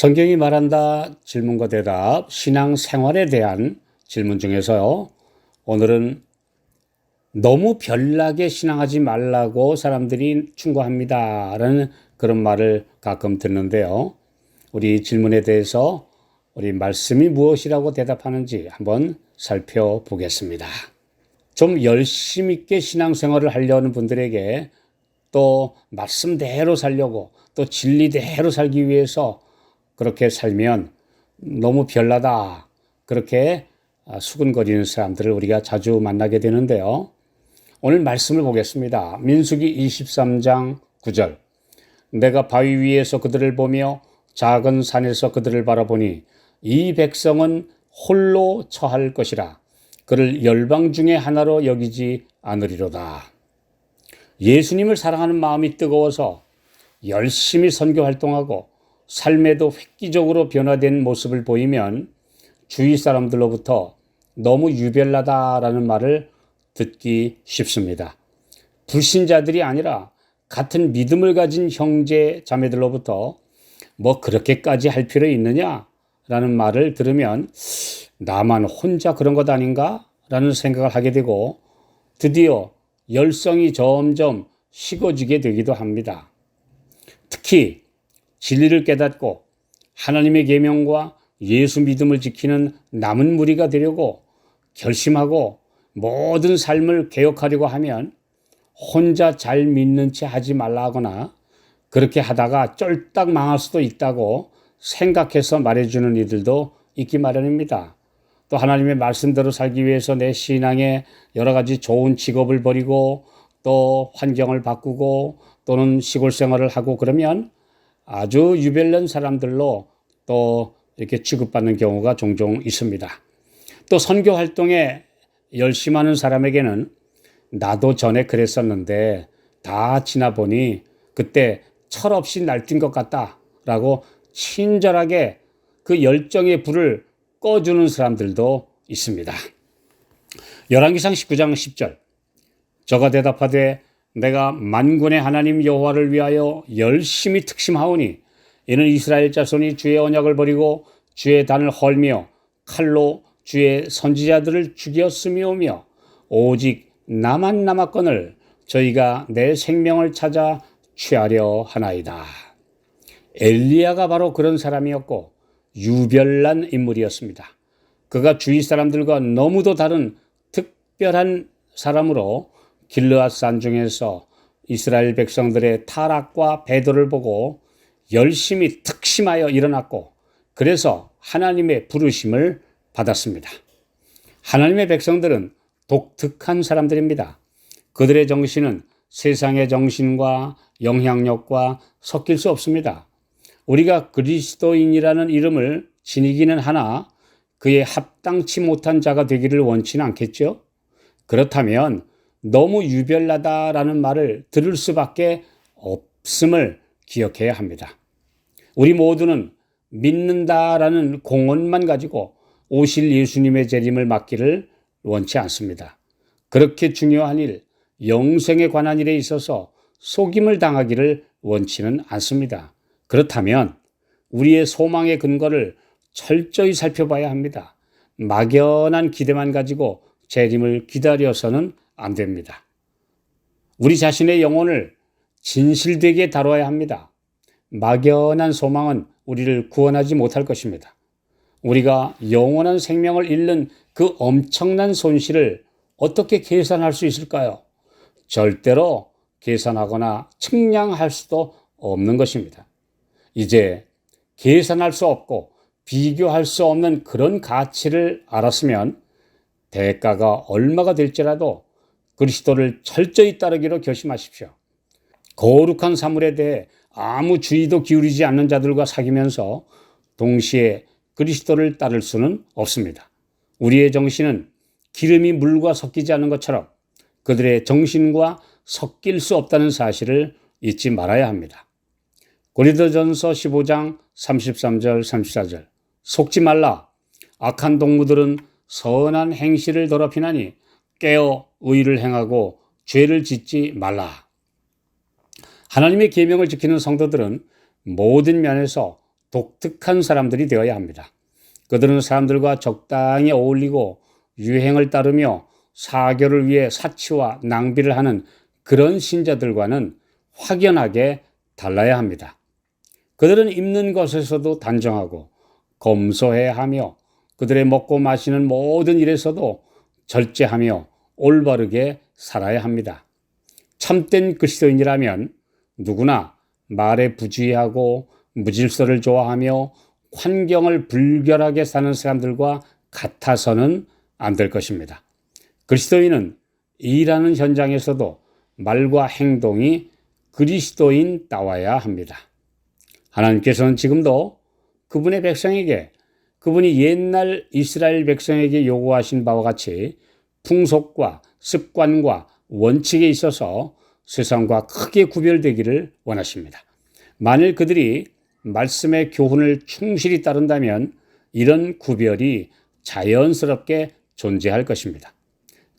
성경이 말한다 질문과 대답, 신앙생활에 대한 질문 중에서요. 오늘은 너무 별나게 신앙하지 말라고 사람들이 충고합니다 라는 그런 말을 가끔 듣는데요. 우리 질문에 대해서 우리 말씀이 무엇이라고 대답하는지 한번 살펴보겠습니다. 좀 열심 있게 신앙생활을 하려는 분들에게 또 말씀대로 살려고 또 진리대로 살기 위해서 그렇게 살면 너무 별나다, 그렇게 수근거리는 사람들을 우리가 자주 만나게 되는데요. 오늘 말씀을 보겠습니다. 민수기 23장 9절. 내가 바위 위에서 그들을 보며 작은 산에서 그들을 바라보니 이 백성은 홀로 처할 것이라. 그를 열방 중에 하나로 여기지 않으리로다. 예수님을 사랑하는 마음이 뜨거워서 열심히 선교 활동하고 삶에도 획기적으로 변화된 모습을 보이면 주위 사람들로부터 너무 유별나다라는 말을 듣기 쉽습니다. 불신자들이 아니라 같은 믿음을 가진 형제 자매들로부터 뭐 그렇게까지 할 필요 있느냐라는 말을 들으면 나만 혼자 그런 것 아닌가? 라는 생각을 하게 되고 드디어 열성이 점점 식어지게 되기도 합니다. 특히 진리를 깨닫고 하나님의 계명과 예수 믿음을 지키는 남은 무리가 되려고 결심하고 모든 삶을 개혁하려고 하면 혼자 잘 믿는 채 하지 말라 하거나 그렇게 하다가 쫄딱 망할 수도 있다고 생각해서 말해주는 이들도 있기 마련입니다. 또 하나님의 말씀대로 살기 위해서 내 신앙에 여러 가지 좋은 직업을 버리고 또 환경을 바꾸고 또는 시골 생활을 하고 그러면 아주 유별난 사람들로 또 이렇게 취급받는 경우가 종종 있습니다. 또 선교 활동에 열심하는 사람에게는 나도 전에 그랬었는데 다 지나보니 그때 철없이 날뛴 것 같다라고 친절하게 그 열정의 불을 꺼주는 사람들도 있습니다. 열왕기상 19장 10절. 저가 대답하되 내가 만군의 하나님 여호와를 위하여 열심히 특심하오니 이는 이스라엘 자손이 주의 언약을 버리고 주의 단을 헐며 칼로 주의 선지자들을 죽였음이오며 오직 나만 남았거늘 저희가 내 생명을 찾아 취하려 하나이다. 엘리야가 바로 그런 사람이었고 유별난 인물이었습니다. 그가 주위 사람들과 너무도 다른 특별한 사람으로 길르앗 산중에서 이스라엘 백성들의 타락과 배도를 보고 열심히 특심하여 일어났고 그래서 하나님의 부르심을 받았습니다. 하나님의 백성들은 독특한 사람들입니다. 그들의 정신은 세상의 정신과 영향력과 섞일 수 없습니다. 우리가 그리스도인이라는 이름을 지니기는 하나 그에 합당치 못한 자가 되기를 원치는 않겠죠? 그렇다면 너무 유별나다라는 말을 들을 수밖에 없음을 기억해야 합니다. 우리 모두는 믿는다라는 공언만 가지고 오실 예수님의 재림을 맞기를 원치 않습니다. 그렇게 중요한 일, 영생에 관한 일에 있어서 속임을 당하기를 원치는 않습니다. 그렇다면 우리의 소망의 근거를 철저히 살펴봐야 합니다. 막연한 기대만 가지고 재림을 기다려서는 안 됩니다. 우리 자신의 영혼을 진실되게 다뤄야 합니다. 막연한 소망은 우리를 구원하지 못할 것입니다. 우리가 영원한 생명을 잃는 그 엄청난 손실을 어떻게 계산할 수 있을까요? 절대로 계산하거나 측량할 수도 없는 것입니다. 이제 계산할 수 없고 비교할 수 없는 그런 가치를 알았으면 대가가 얼마가 될지라도 그리스도를 철저히 따르기로 결심하십시오. 거룩한 사물에 대해 아무 주의도 기울이지 않는 자들과 사귀면서 동시에 그리스도를 따를 수는 없습니다. 우리의 정신은 기름이 물과 섞이지 않는 것처럼 그들의 정신과 섞일 수 없다는 사실을 잊지 말아야 합니다. 고린도전서 15장 33절 34절. 속지 말라. 악한 동무들은 선한 행실을 더럽히나니 깨어 의를 행하고 죄를 짓지 말라. 하나님의 계명을 지키는 성도들은 모든 면에서 독특한 사람들이 되어야 합니다. 그들은 사람들과 적당히 어울리고 유행을 따르며 사교를 위해 사치와 낭비를 하는 그런 신자들과는 확연하게 달라야 합니다. 그들은 입는 것에서도 단정하고 검소해야 하며 그들의 먹고 마시는 모든 일에서도 절제하며 올바르게 살아야 합니다. 참된 그리스도인이라면 누구나 말에 부주의하고 무질서를 좋아하며 환경을 불결하게 사는 사람들과 같아서는 안 될 것입니다. 그리스도인은 일하는 현장에서도 말과 행동이 그리스도인다워야 합니다. 하나님께서는 지금도 그분의 백성에게 그분이 옛날 이스라엘 백성에게 요구하신 바와 같이 풍속과 습관과 원칙에 있어서 세상과 크게 구별되기를 원하십니다. 만일 그들이 말씀의 교훈을 충실히 따른다면 이런 구별이 자연스럽게 존재할 것입니다.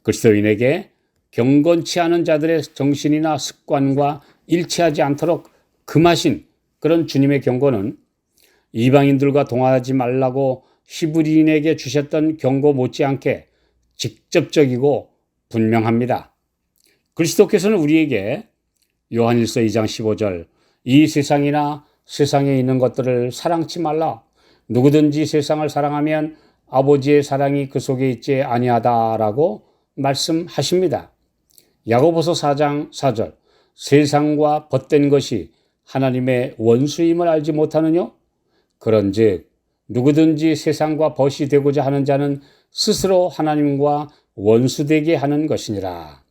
그리스도인에게 경건치 않은 자들의 정신이나 습관과 일치하지 않도록 금하신 그런 주님의 경고는 이방인들과 동화하지 말라고 히브리인에게 주셨던 경고 못지않게 직접적이고 분명합니다. 그리스도께서는 우리에게 요한일서 2장 15절 이 세상이나 세상에 있는 것들을 사랑치 말라. 누구든지 세상을 사랑하면 아버지의 사랑이 그 속에 있지 아니하다라고 말씀하십니다. 야고보서 4장 4절 세상과 벗된 것이 하나님의 원수임을 알지 못하느뇨? 그런즉 누구든지 세상과 벗이 되고자 하는 자는 스스로 하나님과 원수되게 하는 것이니라.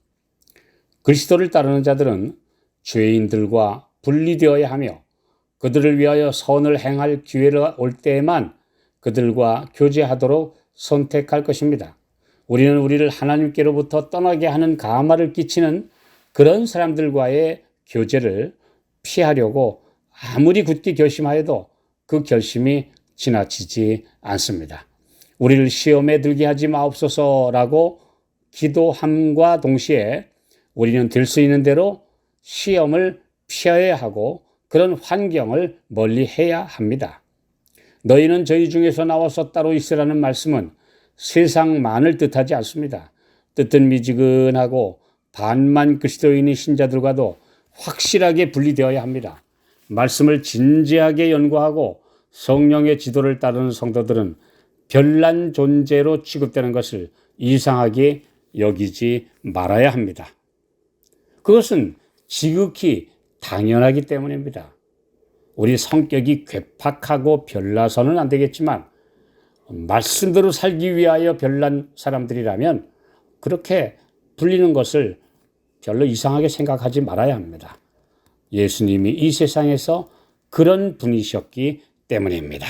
그리스도를 따르는 자들은 죄인들과 분리되어야 하며 그들을 위하여 선을 행할 기회가 올 때에만 그들과 교제하도록 선택할 것입니다. 우리는 우리를 하나님께로부터 떠나게 하는 가마를 끼치는 그런 사람들과의 교제를 피하려고 아무리 굳게 결심하여도 그 결심이 지나치지 않습니다. 우리를 시험에 들게 하지 마옵소서라고 기도함과 동시에 우리는 될 수 있는 대로 시험을 피해야 하고 그런 환경을 멀리해야 합니다. 너희는 저희 중에서 나와서 따로 있으라는 말씀은 세상만을 뜻하지 않습니다. 뜻은 미지근하고 반만 그리스도인의 신자들과도 확실하게 분리되어야 합니다. 말씀을 진지하게 연구하고 성령의 지도를 따르는 성도들은 별난 존재로 취급되는 것을 이상하게 여기지 말아야 합니다. 그것은 지극히 당연하기 때문입니다. 우리 성격이 괴팍하고 별나서는 안 되겠지만 말씀대로 살기 위하여 별난 사람들이라면 그렇게 불리는 것을 별로 이상하게 생각하지 말아야 합니다. 예수님이 이 세상에서 그런 분이셨기 때문입니다.